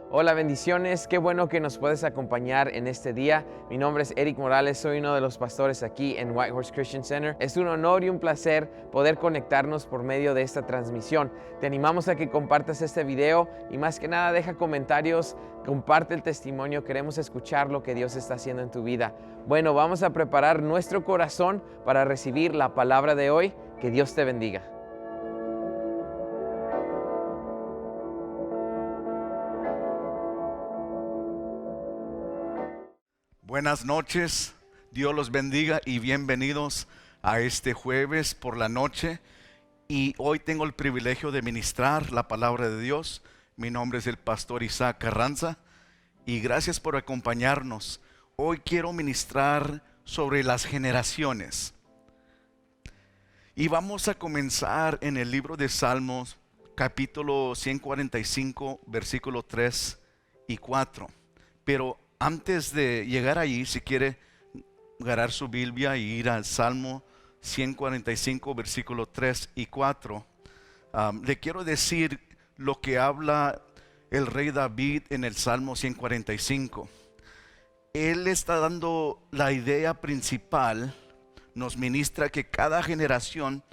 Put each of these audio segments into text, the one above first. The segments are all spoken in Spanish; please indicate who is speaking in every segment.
Speaker 1: Hola, bendiciones, qué bueno que nos puedes acompañar en este día. Mi nombre es Eric Morales, soy uno de los pastores aquí en Whitehorse Christian Center. Es un honor y un placer poder conectarnos por medio de esta transmisión. Te animamos a que compartas este video y más que nada deja comentarios, comparte el testimonio, queremos escuchar lo que Dios está haciendo en tu vida. Bueno, vamos a preparar nuestro corazón para recibir la palabra de hoy. Que Dios te bendiga.
Speaker 2: Buenas noches, Dios los bendiga y bienvenidos a este jueves por la noche. Y hoy tengo el privilegio de ministrar la palabra de Dios. Mi nombre es el pastor Isaac Carranza y gracias por acompañarnos. Hoy quiero ministrar sobre las generaciones. Y vamos a comenzar en el libro de Salmos, capítulo 145, versículo 3 y 4. Pero antes de llegar allí, si quiere agarrar su Biblia y ir al Salmo 145, versículo 3 y 4, le quiero decir lo que habla el rey David en el Salmo 145. Él está dando la idea principal, nos ministra que cada generación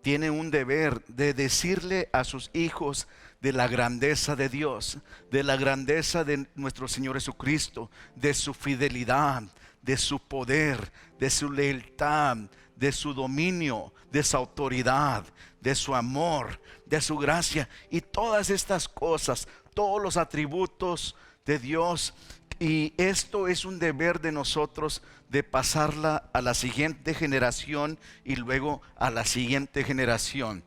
Speaker 2: tiene un deber de decirle a sus hijos de la grandeza de Dios, de la grandeza de nuestro Señor Jesucristo, de su fidelidad, de su poder, de su lealtad, de su dominio, de su autoridad, de su amor, de su gracia y todas estas cosas, todos los atributos de Dios. Y esto es un deber de nosotros de pasarla a la siguiente generación y luego a la siguiente generación.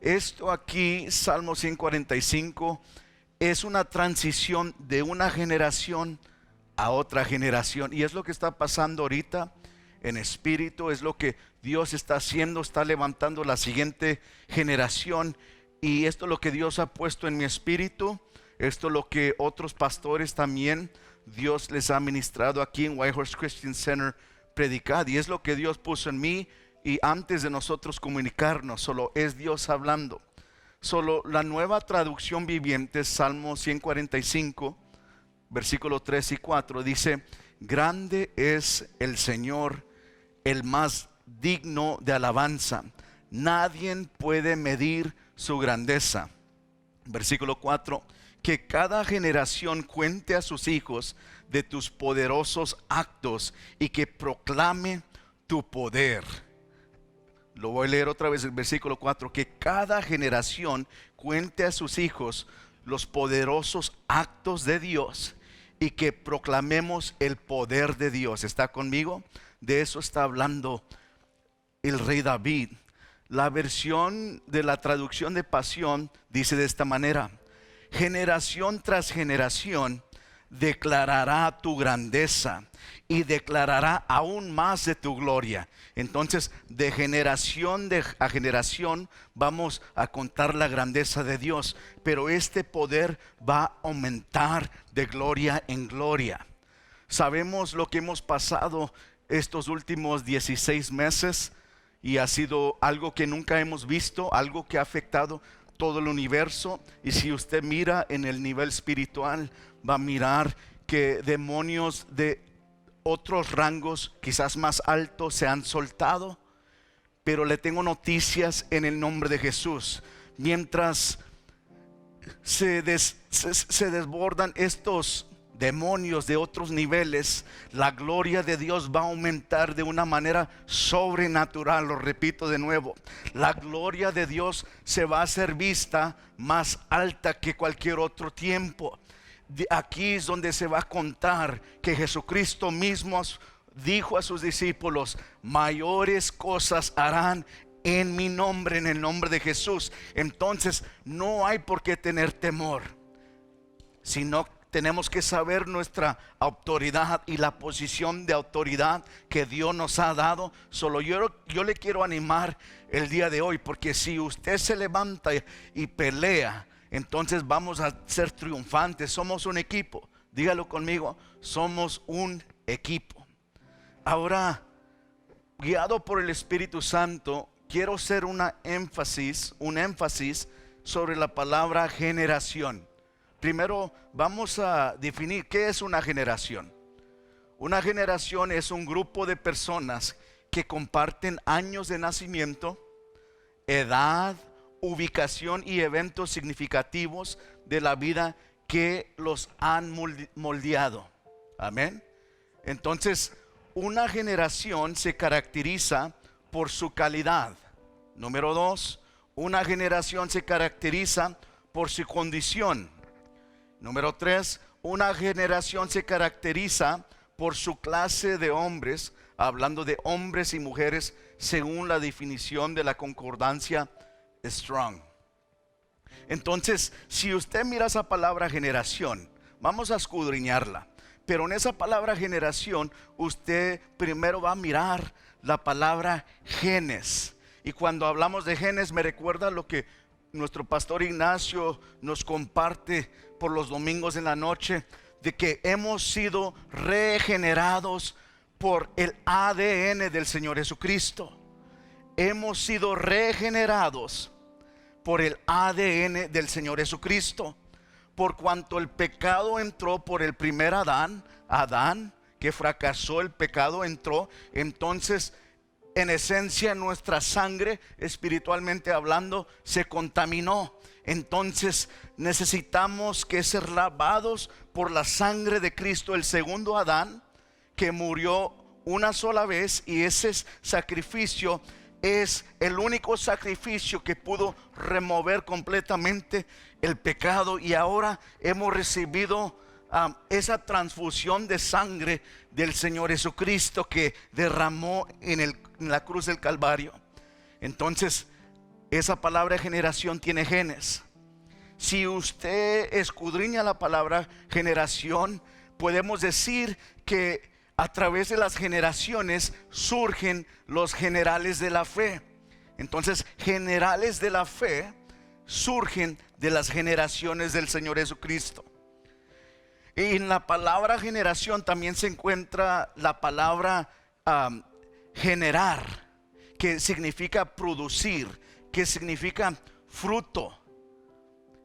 Speaker 2: Esto aquí, Salmo 145, es una transición de una generación a otra generación. Y es lo que está pasando ahorita en espíritu, es lo que Dios está haciendo, está levantando la siguiente generación. Y esto es lo que Dios ha puesto en mi espíritu, esto es lo que otros pastores también Dios les ha ministrado aquí en Whitehorse Christian Center predicar. Y es lo que Dios puso en mí. Y antes de nosotros comunicarnos, solo es Dios hablando. Solo la nueva traducción viviente, Salmo 145, versículos 3 y 4, dice: grande es el Señor, el más digno de alabanza. Nadie puede medir su grandeza. Versículo 4, que cada generación cuente a sus hijos de tus poderosos actos y que proclame tu poder. Lo voy a leer otra vez, el versículo 4, que cada generación cuente a sus hijos los poderosos actos de Dios y que proclamemos el poder de Dios. ¿Está conmigo? De eso está hablando el rey David. La versión de la traducción de Pasión dice de esta manera: generación tras generación declarará tu grandeza y declarará aún más de tu gloria. Entonces, de generación a generación vamos a contar la grandeza de Dios, pero este poder va a aumentar de gloria en gloria. Sabemos lo que hemos pasado estos últimos 16 meses y ha sido algo que nunca hemos visto, algo que ha afectado todo el universo. Y si usted mira en el nivel espiritual, va a mirar que demonios de otros rangos, quizás más altos, se han soltado. Pero le tengo noticias en el nombre de Jesús. Mientras se desbordan estos demonios de otros niveles, la gloria de Dios va a aumentar de una manera sobrenatural. Lo repito de nuevo, la gloria de Dios se va a hacer vista más alta que cualquier otro tiempo. Aquí es donde se va a contar que Jesucristo mismo dijo a sus discípulos: mayores cosas harán en mi nombre, en el nombre de Jesús. Entonces no hay por qué tener temor, sino tenemos que saber nuestra autoridad y la posición de autoridad que Dios nos ha dado. Solo yo le quiero animar el día de hoy, porque si usted se levanta y pelea, entonces vamos a ser triunfantes. Somos un equipo. Dígalo conmigo: somos un equipo. Ahora, guiado por el Espíritu Santo, quiero hacer un énfasis sobre la palabra generación. primero vamos a definir qué es una generación. Una generación es un grupo de personas que comparten años de nacimiento, edad, ubicación y eventos significativos de la vida que los han moldeado. Amén. Entonces, una generación se caracteriza por su calidad. Número 2, una generación se caracteriza por su condición. Número 3, una generación se caracteriza por su clase de hombres, hablando de hombres y mujeres según la definición de la concordancia Strong. Entonces, si usted mira esa palabra generación, vamos a escudriñarla. Pero en esa palabra generación, usted primero va a mirar la palabra genes. Y cuando hablamos de genes, me recuerda lo que nuestro pastor Ignacio nos comparte por los domingos en la noche, de que hemos sido regenerados por el ADN del Señor Jesucristo. Hemos sido regenerados por el ADN del Señor Jesucristo. Por cuanto el pecado entró por el primer Adán, que fracasó, el pecado entró. Entonces, en esencia, nuestra sangre, espiritualmente hablando, se contaminó. Entonces necesitamos que ser lavados por la sangre de Cristo, el segundo Adán, que murió una sola vez, y ese sacrificio es el único sacrificio que pudo remover completamente el pecado. Y ahora hemos recibido esa transfusión de sangre del Señor Jesucristo, que derramó en la cruz del Calvario. Entonces, esa palabra generación tiene genes. Si usted escudriña la palabra generación, podemos decir que a través de las generaciones surgen los generales de la fe. Entonces, generales de la fe surgen de las generaciones del Señor Jesucristo. Y en la palabra generación también se encuentra la palabra generar, que significa producir, que significa fruto.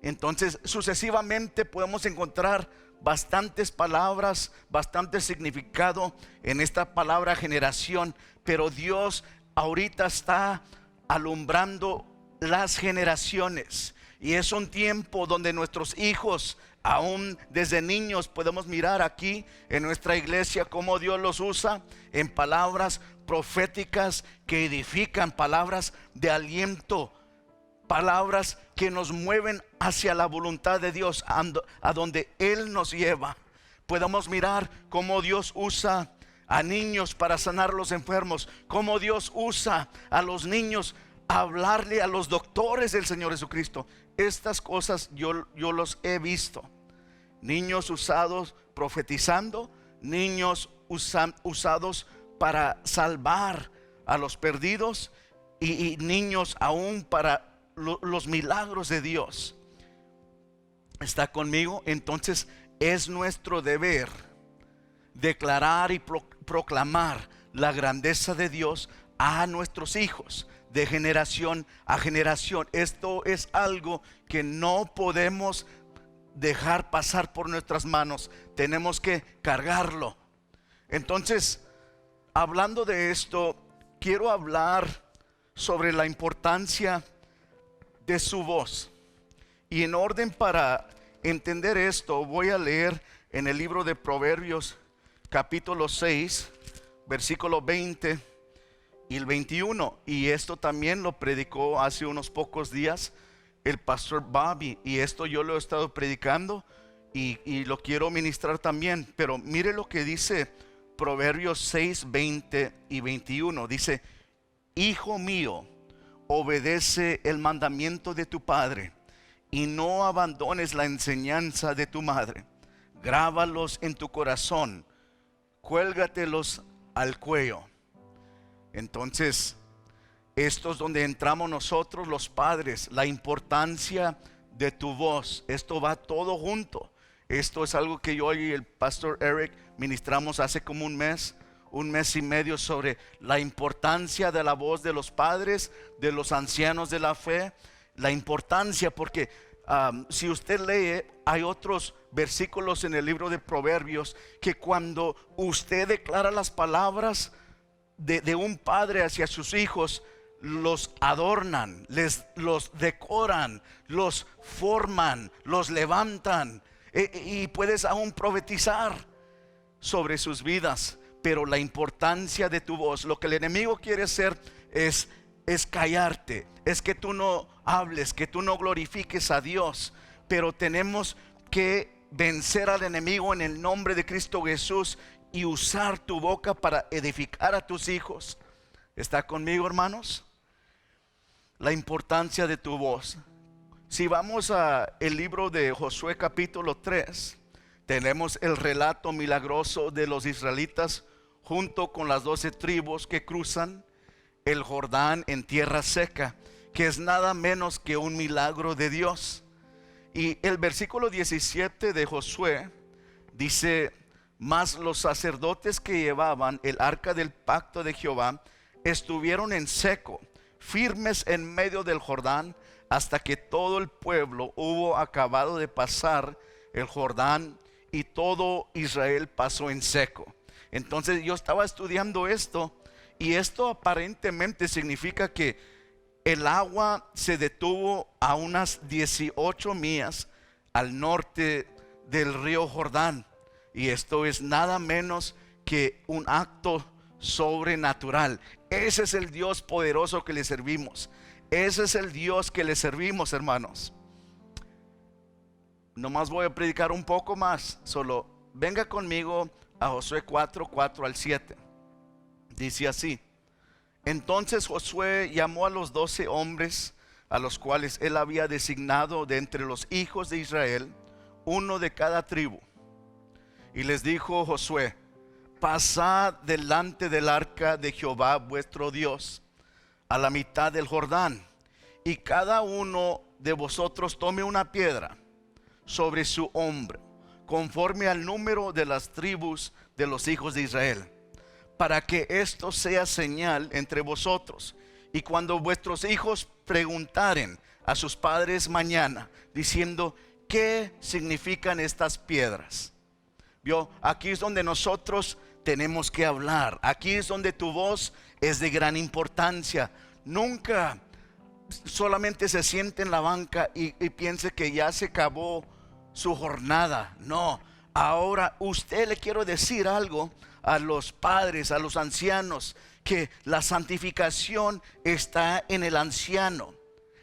Speaker 2: Entonces, sucesivamente podemos encontrar bastantes palabras, bastante significado en esta palabra generación. Pero Dios ahorita está alumbrando las generaciones, y es un tiempo donde nuestros hijos, aún desde niños, podemos mirar aquí en nuestra iglesia cómo Dios los usa en palabras proféticas que edifican, palabras de aliento, palabras que nos mueven hacia la voluntad de Dios, a donde Él nos lleva. Podemos mirar cómo Dios usa a niños para sanar a los enfermos, cómo Dios usa a los niños a hablarle a los doctores del Señor Jesucristo. Estas cosas yo los he visto. Niños usados profetizando, niños usados para salvar a los perdidos, y niños aún para los milagros de Dios. ¿Está conmigo? Entonces es nuestro deber declarar y proclamar la grandeza de Dios a nuestros hijos, de generación a generación. Esto es algo que no podemos dejar pasar por nuestras manos. Tenemos que cargarlo. Entonces, hablando de esto, quiero hablar sobre la importancia de su voz. Y en orden para entender esto, voy a leer en el libro de Proverbios, capítulo 6, versículo 20 y el 21. Y esto también lo predicó hace unos pocos días el pastor Bobby, y esto yo lo he estado predicando y lo quiero ministrar también. Pero mire lo que dice Proverbios 6, 20 y 21. Dice: Hijo mío, obedece el mandamiento de tu padre, y no abandones la enseñanza de tu madre. Grábalos en tu corazón, cuélgatelos al cuello. Entonces, esto es donde entramos nosotros los padres, la importancia de tu voz. Esto va todo junto. Esto es algo que yo y el pastor Eric ministramos hace como un mes y medio, sobre la importancia de la voz de los padres, de los ancianos de la fe. La importancia, porque Si usted lee, hay otros versículos en el libro de Proverbios que cuando usted declara las palabras de un padre hacia sus hijos, los adornan, los decoran, los forman, los levantan, y puedes aún profetizar sobre sus vidas. Pero la importancia de tu voz, lo que el enemigo quiere hacer es callarte, es que tú no hables, que tú no glorifiques a Dios. Pero tenemos que vencer al enemigo en el nombre de Cristo Jesús y usar tu boca para edificar a tus hijos. ¿Está conmigo, hermanos? La importancia de tu voz. Si vamos a el libro de Josué capítulo 3, tenemos el relato milagroso de los israelitas junto con las 12 tribus que cruzan el Jordán en tierra seca, que es nada menos que un milagro de Dios. Y el versículo 17 de Josué dice: mas los sacerdotes que llevaban el arca del pacto de Jehová estuvieron en seco, firmes en medio del Jordán, hasta que todo el pueblo hubo acabado de pasar el Jordán, y todo Israel pasó en seco. Entonces yo estaba estudiando esto, y esto aparentemente significa que el agua se detuvo a unas 18 millas al norte del río Jordán. Y esto es nada menos que un acto sobrenatural. Ese es el Dios poderoso que le servimos. Ese es el Dios que le servimos, hermanos. Nomás voy a predicar un poco más. Solo venga conmigo a Josué 4, 4 al 7. Dice así: entonces Josué llamó a los 12 hombres a los cuales él había designado de entre los hijos de Israel, uno de cada tribu. Y les dijo Josué: pasad delante del arca de Jehová vuestro Dios a la mitad del Jordán, y cada uno de vosotros tome una piedra sobre su hombro, conforme al número de las tribus de los hijos de Israel, para que esto sea señal entre vosotros. Y cuando vuestros hijos preguntaren a sus padres mañana, diciendo: ¿qué significan estas piedras? ¿Vio? Aquí es donde nosotros tenemos que hablar. Aquí es donde tu voz es de gran importancia. Nunca solamente se siente en la banca y piense que ya se acabó su jornada. No, ahora usted, le quiero decir algo a los padres, a los ancianos, que la santificación está en el anciano,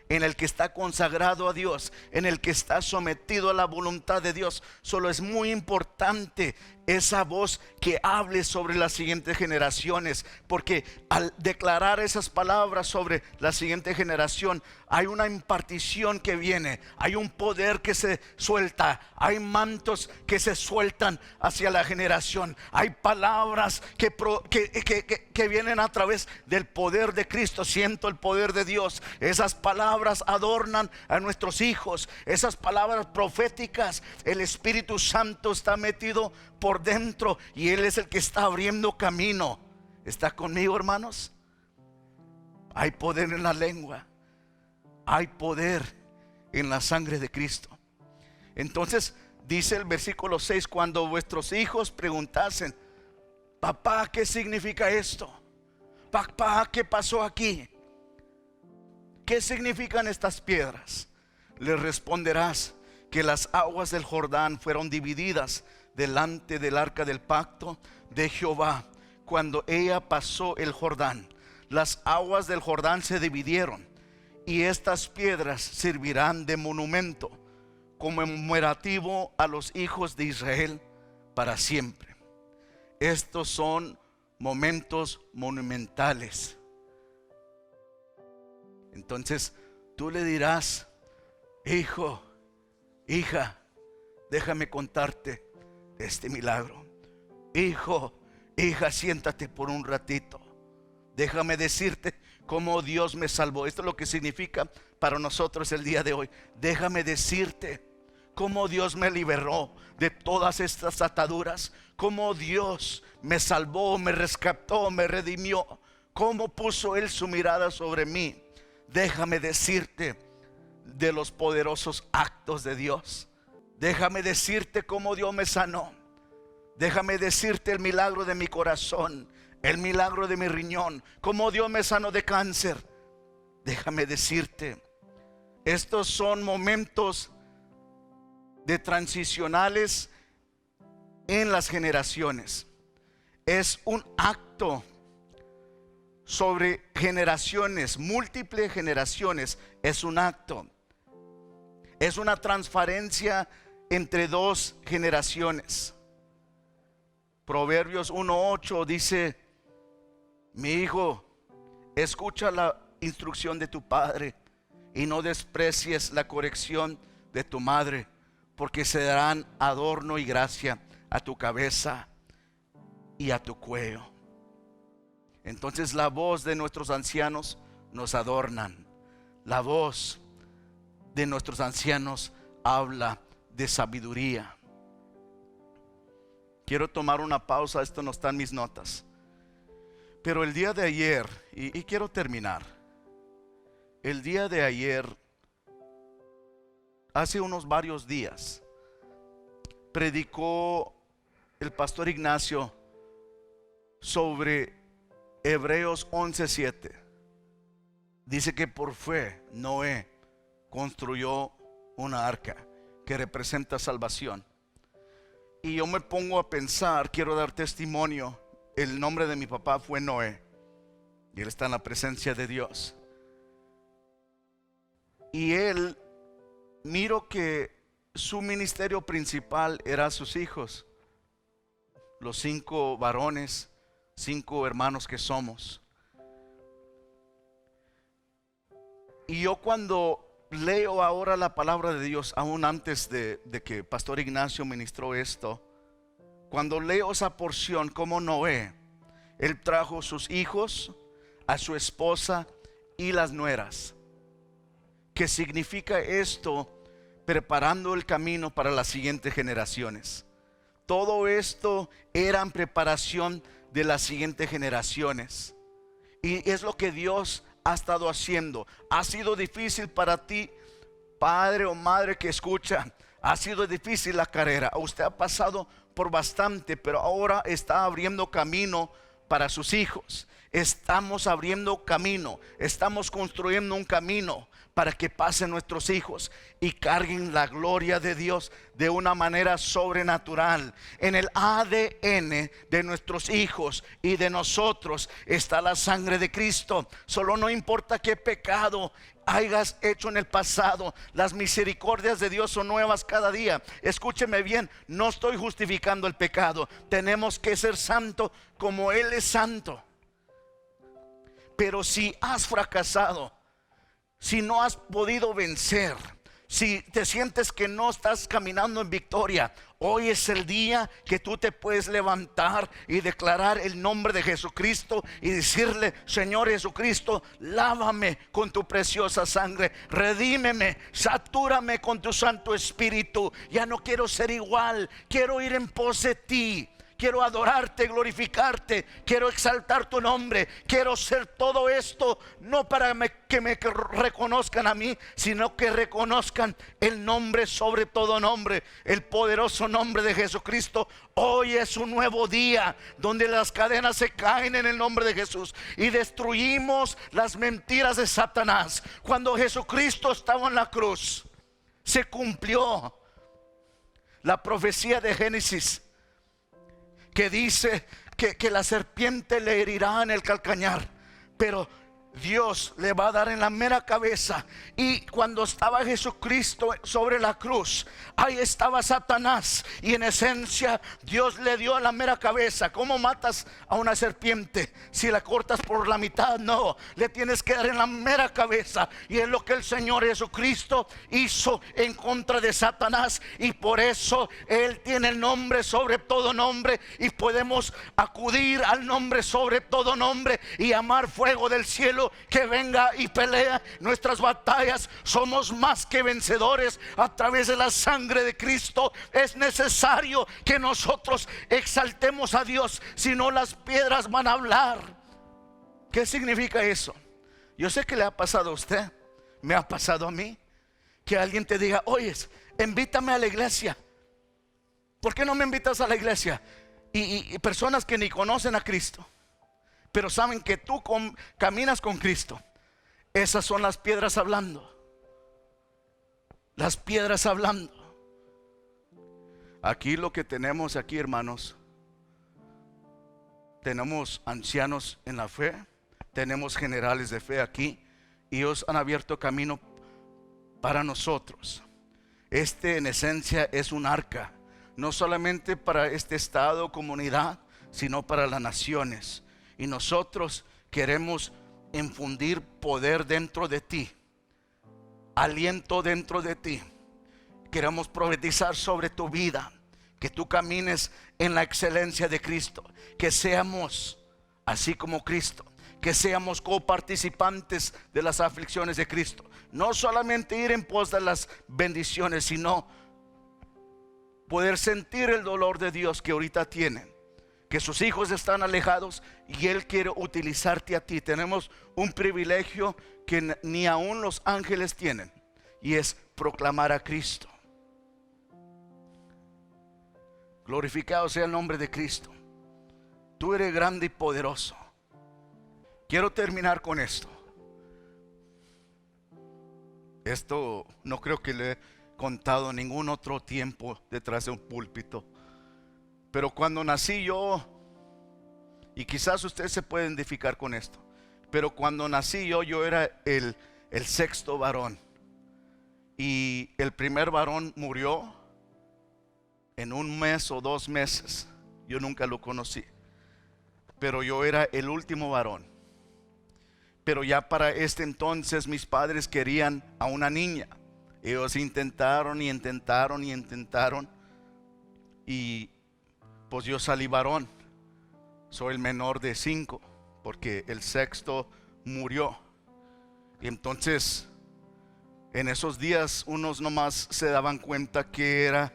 Speaker 2: en el que está consagrado a Dios, en el que está sometido a la voluntad de Dios. Solo es muy importante esa voz que hable sobre las siguientes generaciones, porque al declarar esas palabras sobre la siguiente generación, hay una impartición que viene, hay un poder que se suelta, hay mantos que se sueltan hacia la generación, hay palabras que vienen a través del poder de Cristo. Siento el poder de Dios. Esas palabras adornan a nuestros hijos, esas palabras proféticas. El Espíritu Santo está metido por dentro y Él es el que está abriendo camino. ¿Está conmigo, hermanos? Hay poder en la lengua, hay poder en la sangre de Cristo. Entonces dice el versículo 6: cuando vuestros hijos preguntasen: papá, ¿qué significa esto? Papá, ¿qué pasó aquí? ¿Qué significan estas piedras? Les responderás que las aguas del Jordán fueron divididas delante del arca del pacto de Jehová cuando ella pasó el Jordán. Las aguas del Jordán se dividieron, y estas piedras servirán de monumento conmemorativo a los hijos de Israel para siempre. Estos son momentos monumentales. Entonces tú le dirás: hijo, hija, déjame contarte este milagro. Hijo, hija, siéntate por un ratito. Déjame decirte cómo Dios me salvó. Esto es lo que significa para nosotros el día de hoy. Déjame decirte cómo Dios me liberó de todas estas ataduras, cómo Dios me salvó, me rescató, me redimió, cómo puso Él su mirada sobre mí. Déjame decirte de los poderosos actos de Dios. Déjame decirte cómo Dios me sanó. Déjame decirte el milagro de mi corazón, el milagro de mi riñón, cómo Dios me sanó de cáncer. Déjame decirte, estos son momentos de transicionales en las generaciones. Es un acto sobre generaciones, múltiples generaciones. Es un acto. Es una transferencia entre dos generaciones. Proverbios 1:8 dice: mi hijo, escucha la instrucción de tu padre y no desprecies la corrección de tu madre, porque se darán adorno y gracia a tu cabeza y a tu cuello. Entonces la voz de nuestros ancianos nos adornan. La voz de nuestros ancianos habla de sabiduría. Quiero tomar una pausa, esto no está en mis notas. Pero el día de ayer, y quiero terminar. El día de ayer, hace unos varios días, predicó el pastor Ignacio sobre Hebreos 11:7. Dice que por fe Noé construyó una arca que representa salvación. Y yo me pongo a pensar, quiero dar testimonio. El nombre de mi papá fue Noé y él está en la presencia de Dios. Y él, miro que su ministerio principal era sus hijos, los 5 varones, 5 hermanos que somos. Y yo cuando leo ahora la palabra de Dios, aún antes de que Pastor Ignacio ministró esto, cuando leo esa porción, como Noé, él trajo sus hijos, a su esposa y las nueras. ¿Qué significa esto? Preparando el camino para las siguientes generaciones. Todo esto era en preparación de las siguientes generaciones. Y es lo que Dios ha estado haciendo. Ha sido difícil para ti, padre o madre que escucha. Ha sido difícil la carrera. Usted ha pasado por bastante, pero ahora está abriendo camino para sus hijos. Estamos abriendo camino. Estamos construyendo un camino para que pasen nuestros hijos y carguen la gloria de Dios de una manera sobrenatural. En el ADN de nuestros hijos y de nosotros está la sangre de Cristo. Solo no importa qué pecado hayas hecho en el pasado, las misericordias de Dios son nuevas cada día. Escúcheme bien, no estoy justificando el pecado. Tenemos que ser santos como Él es santo. Pero si has fracasado, si no has podido vencer, si te sientes que no estás caminando en victoria, hoy es el día que tú te puedes levantar y declarar el nombre de Jesucristo y decirle: Señor Jesucristo, lávame con tu preciosa sangre, redímeme, satúrame con tu Santo Espíritu. Ya no quiero ser igual, quiero ir en pos de ti. Quiero adorarte, glorificarte, quiero exaltar tu nombre. Quiero ser todo esto, no para que me reconozcan a mí, sino que reconozcan el nombre sobre todo nombre, el poderoso nombre de Jesucristo. Hoy es un nuevo día donde las cadenas se caen en el nombre de Jesús y destruimos las mentiras de Satanás. Cuando Jesucristo estaba en la cruz, se cumplió la profecía de Génesis, que dice que la serpiente le herirá en el calcañar, pero Dios le va a dar en la mera cabeza. Y cuando estaba Jesucristo sobre la cruz, ahí estaba Satanás, y en esencia Dios le dio en la mera cabeza. ¿Cómo matas a una serpiente? Si la cortas por la mitad, no, le tienes que dar en la mera cabeza. Y es lo que el Señor Jesucristo hizo en contra de Satanás, y por eso Él tiene el nombre sobre todo nombre, y podemos acudir al nombre sobre todo nombre y amar fuego del cielo que venga y pelea nuestras batallas. Somos más que vencedores a través de la sangre de Cristo. Es necesario que nosotros exaltemos a Dios, si no las piedras van a hablar. ¿Qué significa eso? Yo sé que le ha pasado a usted, me ha pasado a mí, que alguien te diga: oye, invítame a la iglesia. ¿Por qué no me invitas a la iglesia? Y personas que ni conocen a Cristo, pero saben que tú caminas con Cristo. Esas son las piedras hablando. Las piedras hablando. Aquí lo que tenemos aquí, hermanos, tenemos ancianos en la fe, tenemos generales de fe aquí, y ellos han abierto camino para nosotros. En esencia es un arca, no solamente para este estado o comunidad, sino para las naciones. Y nosotros queremos infundir poder dentro de ti, aliento dentro de ti. Queremos profetizar sobre tu vida, que tú camines en la excelencia de Cristo, que seamos así como Cristo, que seamos coparticipantes de las aflicciones de Cristo. No solamente ir en pos de las bendiciones, sino poder sentir el dolor de Dios que ahorita tienen, que sus hijos están alejados y Él quiere utilizarte a ti. Tenemos un privilegio que ni aún los ángeles tienen, y es proclamar a Cristo. Glorificado sea el nombre de Cristo. Tú eres grande y poderoso. Quiero terminar con esto. Esto no creo que le he contado en ningún otro tiempo detrás de un púlpito. Pero cuando nací yo, y quizás ustedes se pueden identificar con esto, pero cuando nací yo era el sexto varón. Y el primer varón murió en un mes o 2 meses. Yo nunca lo conocí, pero yo era el último varón. Pero ya para este entonces mis padres querían a una niña. Ellos intentaron y intentaron y intentaron, y pues yo salí varón. Soy el menor de 5, porque el sexto murió. Y entonces en esos días unos nomás se daban cuenta que era,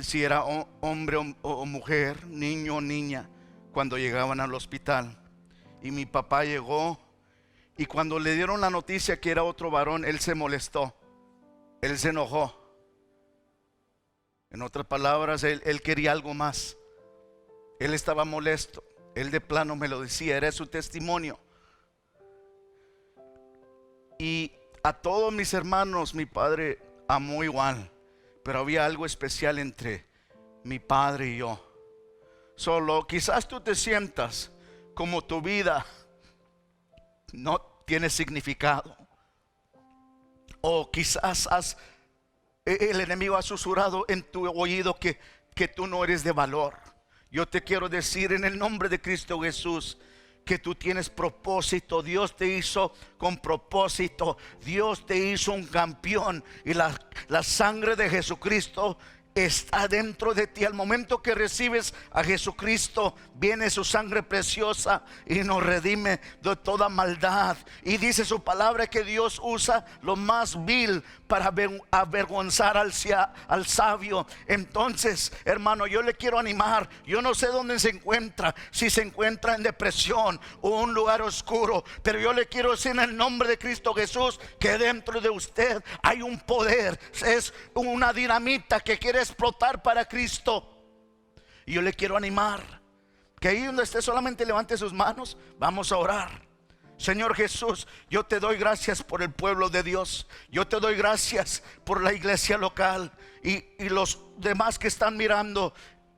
Speaker 2: si era hombre o mujer, niño o niña, cuando llegaban al hospital. Y mi papá llegó, y cuando le dieron la noticia que era otro varón, él se molestó, él se enojó. En otras palabras, él quería algo más. Él estaba molesto. Él de plano me lo decía, era su testimonio. Y a todos mis hermanos mi padre amó igual, pero había algo especial entre mi padre y yo. Solo quizás tú te sientas como tu vida no tiene significado, o quizás el enemigo ha susurrado en tu oído que tú no eres de valor. Yo te quiero decir en el nombre de Cristo Jesús que tú tienes propósito. Dios te hizo con propósito. Dios te hizo un campeón, y la sangre de Jesucristo está dentro de ti. Al momento que recibes a Jesucristo, viene su sangre preciosa y nos redime de toda maldad. Y dice su palabra que Dios usa lo más vil para avergonzar al sabio. Entonces, hermano, yo le quiero animar. Yo no sé dónde se encuentra, si se encuentra en depresión o un lugar oscuro, pero yo le quiero decir en el nombre de Cristo Jesús que dentro de usted hay un poder. Es una dinamita que quiere explotar para Cristo. Y yo le quiero animar que ahí donde esté solamente levante sus manos. Vamos a orar. Señor Jesús, yo te doy gracias por el pueblo de Dios. Yo te doy gracias por la iglesia local y los demás que están mirando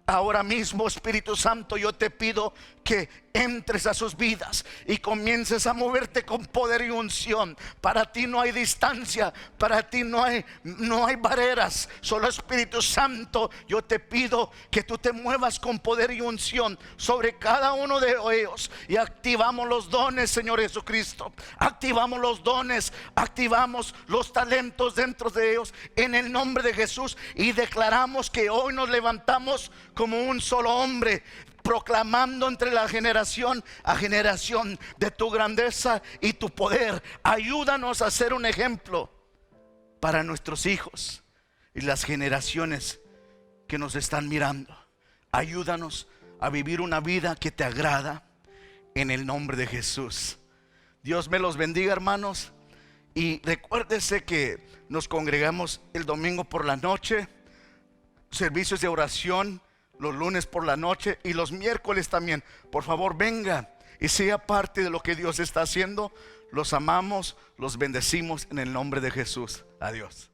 Speaker 2: ahora mismo. Espíritu Santo, yo te pido que entres a sus vidas y comiences a moverte con poder y unción. Para ti no hay distancia, para ti no hay barreras. Solo Espíritu Santo, yo te pido que tú te muevas con poder y unción sobre cada uno de ellos, y activamos los dones, Señor Jesucristo. Activamos los dones, activamos los talentos dentro de ellos en el nombre de Jesús, y declaramos que hoy nos levantamos como un solo hombre, proclamando entre la generación a generación de tu grandeza y tu poder. Ayúdanos a ser un ejemplo para nuestros hijos y las generaciones que nos están mirando. Ayúdanos a vivir una vida que te agrada, en el nombre de Jesús. Dios me los bendiga, hermanos, Y recuérdese que nos congregamos el domingo por la noche, servicios de oración los lunes por la noche y los miércoles también. Por favor, venga y sea parte de lo que Dios está haciendo. Los amamos, los bendecimos en el nombre de Jesús. Adiós.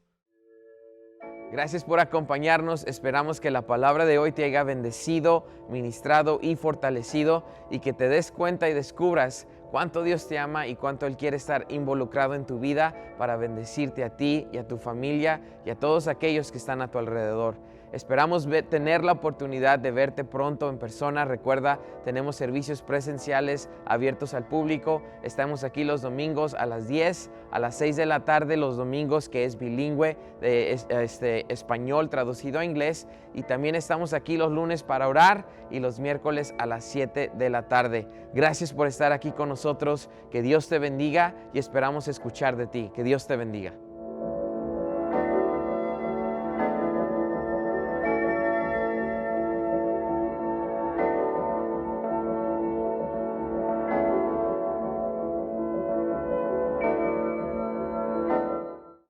Speaker 1: Gracias por acompañarnos. Esperamos que la palabra de hoy te haya bendecido, ministrado y fortalecido, y que te des cuenta y descubras cuánto Dios te ama y cuánto Él quiere estar involucrado en tu vida para bendecirte a ti y a tu familia y a todos aquellos que están a tu alrededor. Esperamos tener la oportunidad de verte pronto en persona. Recuerda, tenemos servicios presenciales abiertos al público. Estamos aquí los domingos a las 10, a las 6 de la tarde los domingos, que es bilingüe, de español traducido a inglés. Y también estamos aquí los lunes para orar y los miércoles a las 7 de la tarde. Gracias por estar aquí con nosotros. Que Dios te bendiga y esperamos escuchar de ti. Que Dios te bendiga.